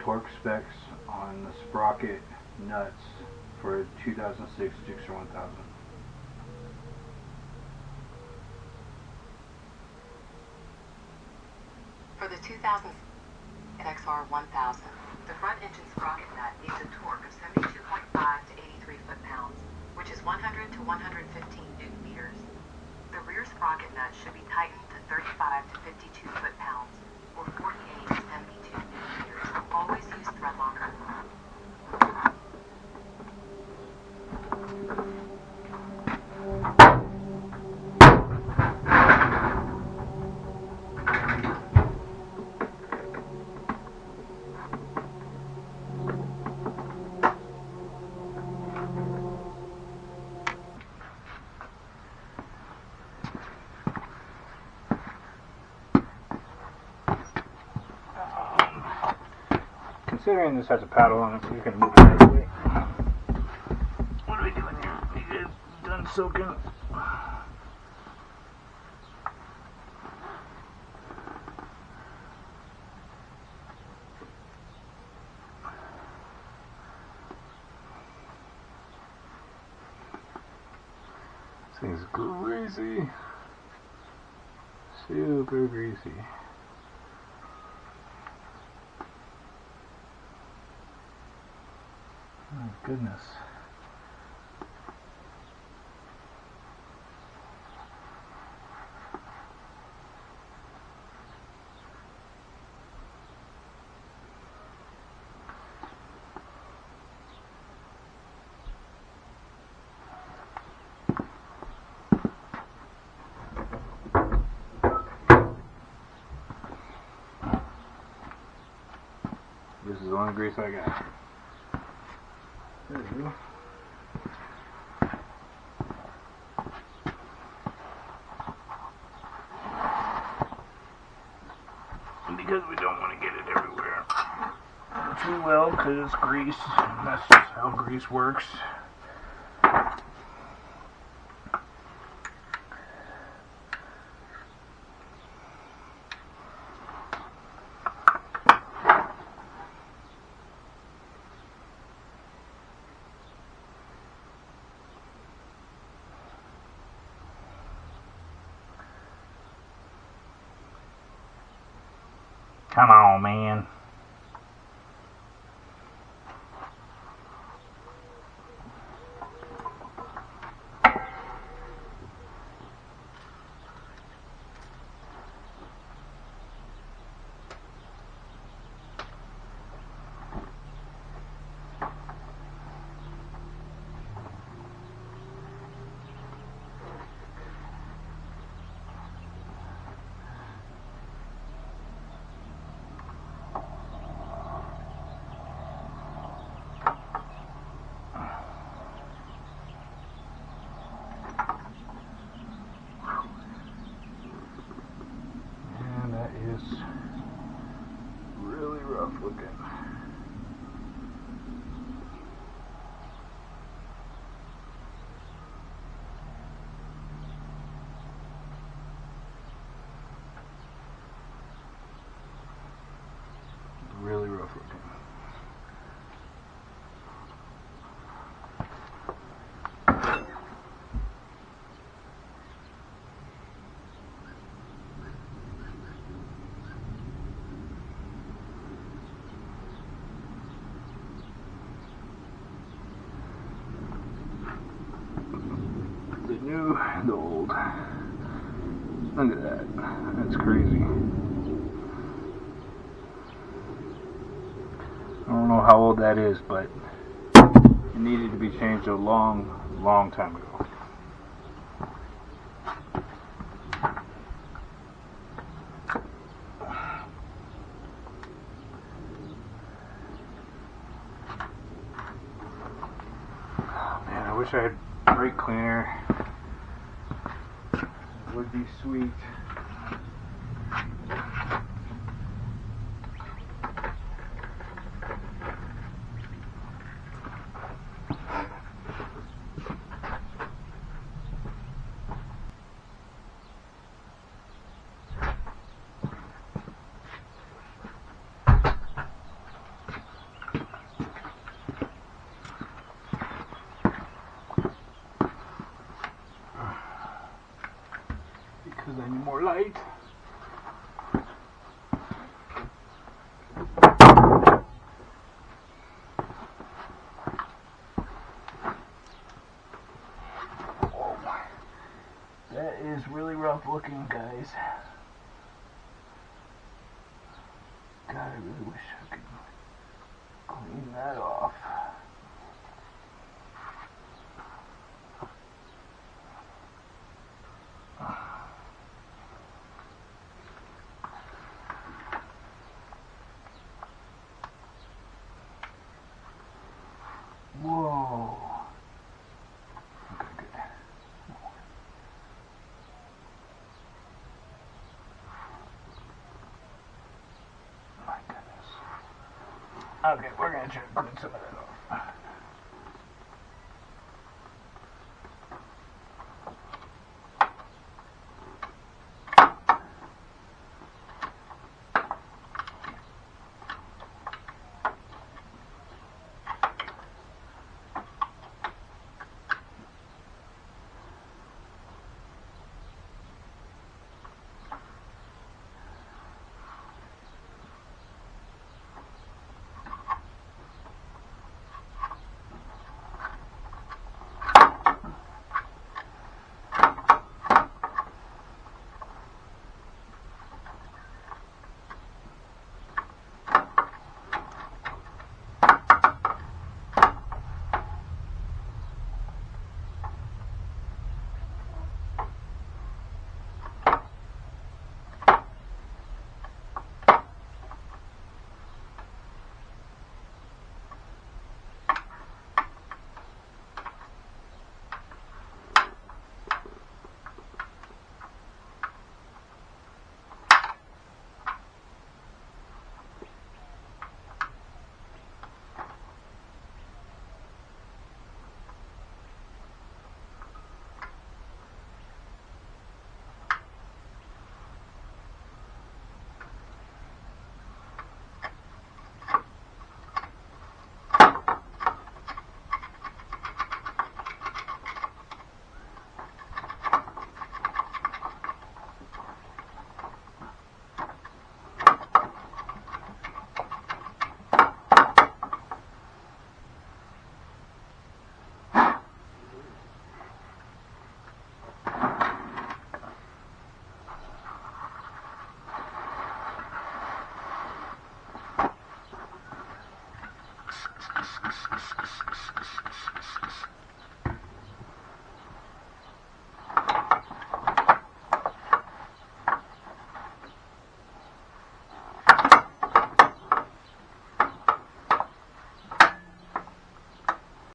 torque specs on the sprocket nuts for a 2006 GSXR1000. For the 2000 GSXR1000, the front engine sprocket nut needs a torque of 72.5 to 83 foot-pounds, which is 100 to 115 Newton-meters. The rear sprocket nut should be tightened to 35 to 52 foot-pounds, or 48 to 72 Newton-meters. Always use thread locker. Considering this has a paddle on it, so you can move it right away. What are we doing here? You guys done soaking? This thing's greasy. Super greasy. Oh goodness. This is the only grease I got. There we go. And because we don't want to get it everywhere, which we will, because it's grease, and that's just how grease works. Come on, man. Really rough looking. Really rough looking. The new and the old. Look at that. That's crazy. I don't know how old that is, but it needed to be changed a long time ago. Oh, man, I wish I had brake cleaner. It would be sweet. I really wish I could clean that off. Whoa. Okay, good. My goodness. Okay, we're gonna try to clean some of that off.